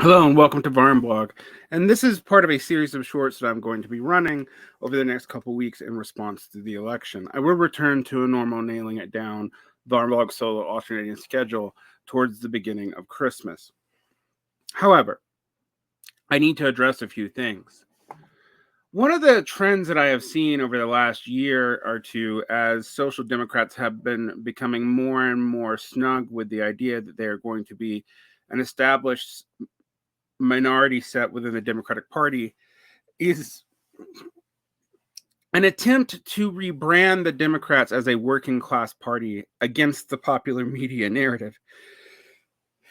Hello and welcome to Varn blog. And this is part of a series of shorts that I'm going to be running over the next couple weeks in response to the election. I will return to a normal nailing it down Varn blog solo alternating schedule towards the beginning of Christmas. However, I need to address a few things. One of the trends that I have seen over the last year or two as social democrats have been becoming more and more snug with the idea that they are going to be an established minority set within the Democratic Party is an attempt to rebrand the Democrats as a working class party against the popular media narrative.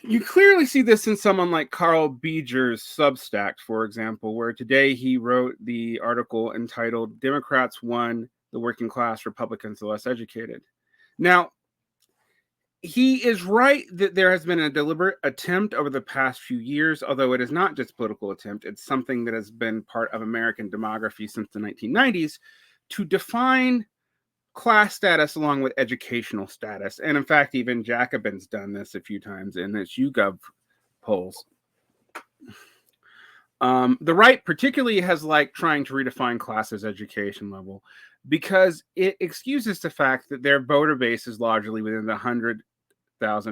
You clearly see this in someone like Carl Beijer's Substack, for example, where today he wrote the article entitled Democrats Won, the Working Class, Republicans the Less Educated. Now, he is right that there has been a deliberate attempt over the past few years, although it is not just a political attempt, it's something that has been part of American demography since the 1990s, to define class status along with educational status. And in fact, even Jacobin's done this a few times in its YouGov polls. The right particularly has liked trying to redefine class as education level because it excuses the fact that their voter base is largely within the 100,000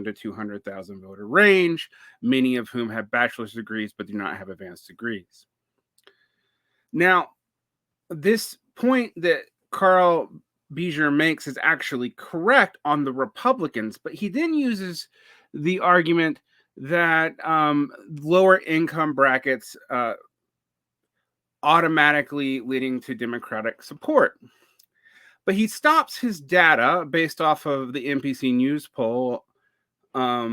to 200,000 voter range, many of whom have bachelor's degrees but do not have advanced degrees. Now, this point that Carl Beijer makes is actually correct on the Republicans, but he then uses the argument that lower income brackets automatically leading to Democratic support. But he stops his data based off of the NPC News poll at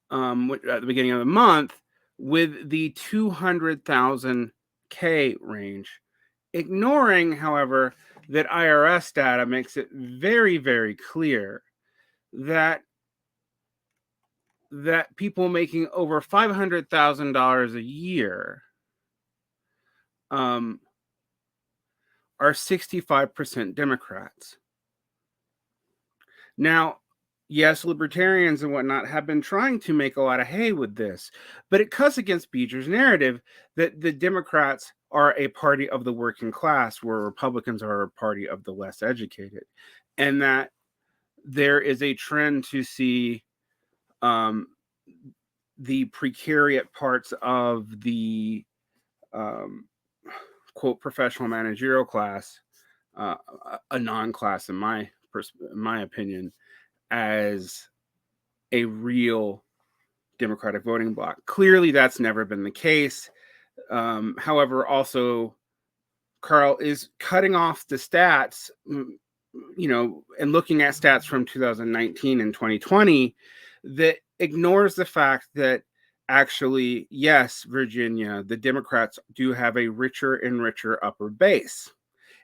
the beginning of the month with the 200,000K range, ignoring, however, that IRS data makes it very, very clear that people making over $500,000 a year are 65% Democrats. Now, yes, libertarians and whatnot have been trying to make a lot of hay with this, but it cuts against Beijer's narrative that the Democrats are a party of the working class, where Republicans are a party of the less educated, and that there is a trend to see the precariat parts of the quote professional managerial class, a non-class in my opinion, as a real Democratic voting bloc. Clearly, that's never been the case. However, also, Carl is cutting off the stats, and looking at stats from 2019 and 2020 that ignores the fact that actually, yes, Virginia, the Democrats do have a richer and richer upper base.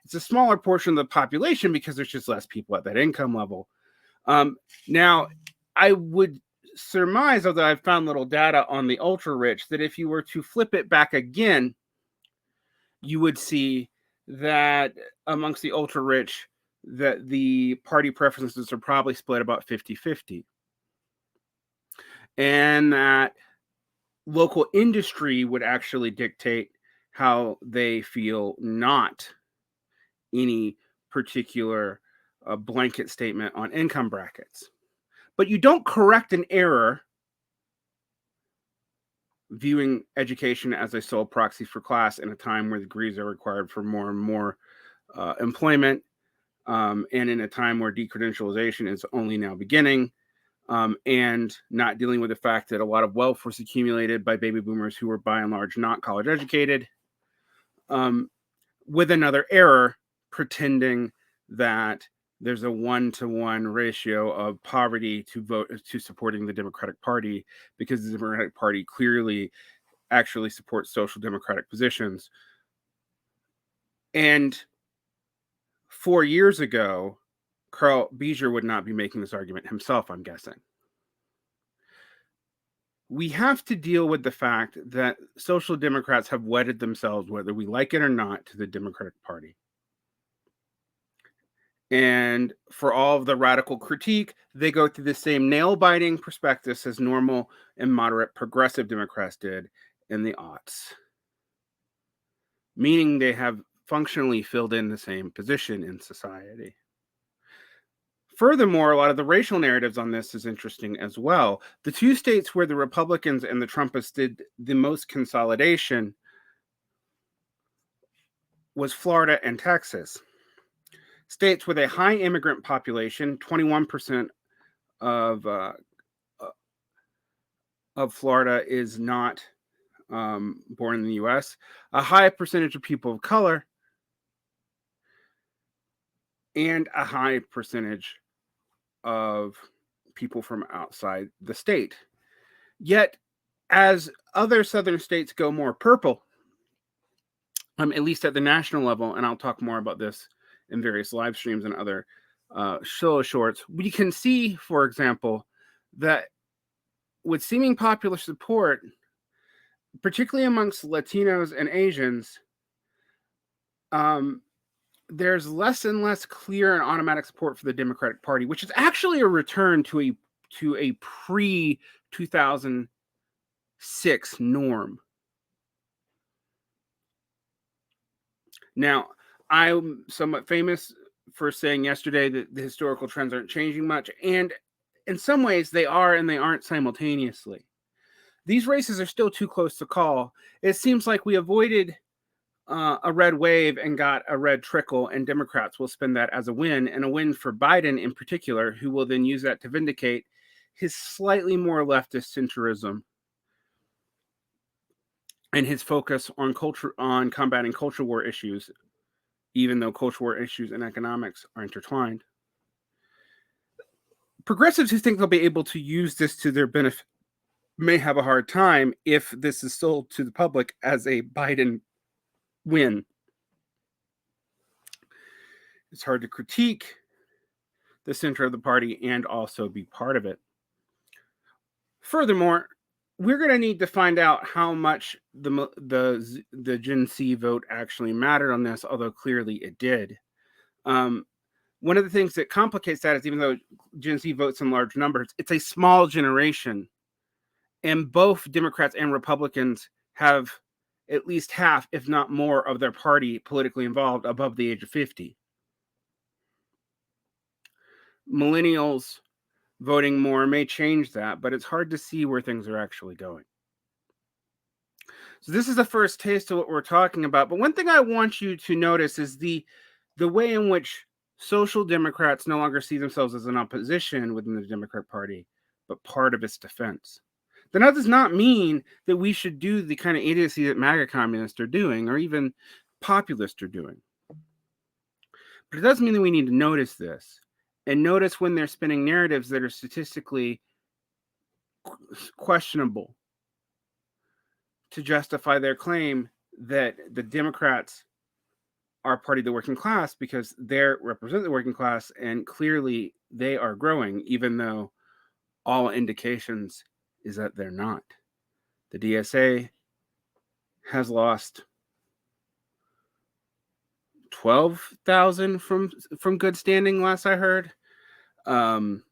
It's a smaller portion of the population because there's just less people at that income level. Now, I would surmise, although I've found little data on the ultra rich, that if you were to flip it back again, you would see that amongst the ultra rich, that the party preferences are probably split about 50-50. And that local industry would actually dictate how they feel, not any particular blanket statement on income brackets. But you don't correct an error viewing education as a sole proxy for class in a time where degrees are required for more and more employment, and in a time where decredentialization is only now beginning, and not dealing with the fact that a lot of wealth was accumulated by baby boomers who were by and large not college educated, with another error pretending that there's a 1-to-1 ratio of poverty to vote to supporting the Democratic Party, because the Democratic Party clearly actually supports social democratic positions. And 4 years ago, Carl Beijer would not be making this argument himself, I'm guessing. We have to deal with the fact that social democrats have wedded themselves, whether we like it or not, to the Democratic Party. And for all of the radical critique, they go through the same nail-biting prospectus as normal and moderate progressive Democrats did in the aughts, meaning they have functionally filled in the same position in society. Furthermore, a lot of the racial narratives on this is interesting as well. The two states where the Republicans and the Trumpists did the most consolidation was Florida and Texas. States with a high immigrant population, 21% of Florida is not born in the U.S., a high percentage of people of color, and a high percentage of people from outside the state. Yet, as other southern states go more purple, at least at the national level, and I'll talk more about this in various live streams and other show shorts, we can see, for example, that with seeming popular support, particularly amongst Latinos and Asians, there's less and less clear and automatic support for the Democratic Party, which is actually a return to a pre-2006 norm. Now, I'm somewhat famous for saying yesterday that the historical trends aren't changing much, and in some ways they are and they aren't simultaneously. These races are still too close to call. It seems like we avoided a red wave and got a red trickle, and Democrats will spin that as a win, and a win for Biden in particular, who will then use that to vindicate his slightly more leftist centrism and his focus on combating culture war issues, even though culture war issues and economics are intertwined. Progressives who think they'll be able to use this to their benefit may have a hard time if this is sold to the public as a Biden win. It's hard to critique the center of the party and also be part of it. Furthermore, we're going to need to find out how much the Gen Z vote actually mattered on this, although clearly it did. One of the things that complicates that is even though Gen Z votes in large numbers, it's a small generation. And both Democrats and Republicans have at least half, if not more, of their party politically involved above the age of 50. Millennials voting more may change that, but it's hard to see where things are actually going. So this is the first taste of what we're talking about. But one thing I want you to notice is the way in which social Democrats no longer see themselves as an opposition within the Democrat Party, but part of its defense. Then that does not mean that we should do the kind of idiocy that MAGA communists are doing or even populists are doing. But it does mean that we need to notice this and notice when they're spinning narratives that are statistically questionable to justify their claim that the Democrats are party of the working class because they represent the working class and clearly they are growing, even though all indications is that they're not. The DSA has lost 12,000 from good standing last I heard. And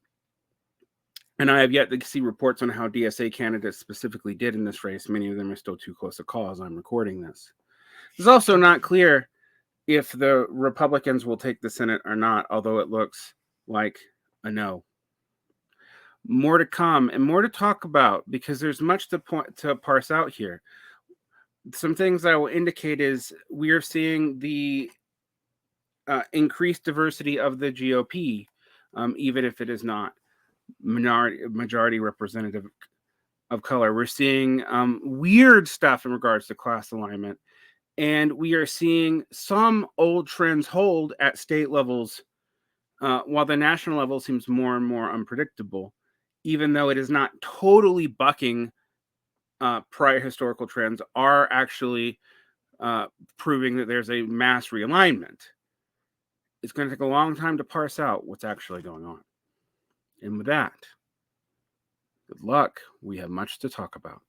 I have yet to see reports on how DSA candidates specifically did in this race. Many of them are still too close to call as I'm recording this. It's also not clear if the Republicans will take the Senate or not, although it looks like a no. More to come and more to talk about because there's much to parse out here. Some things I will indicate is we are seeing the increased diversity of the GOP, even if it is not majority representative of color. We're seeing weird stuff in regards to class alignment, and we are seeing some old trends hold at state levels, while the national level seems more and more unpredictable, even though it is not totally bucking prior historical trends, are actually proving that there's a mass realignment. It's going to take a long time to parse out what's actually going on. And with that, good luck. We have much to talk about.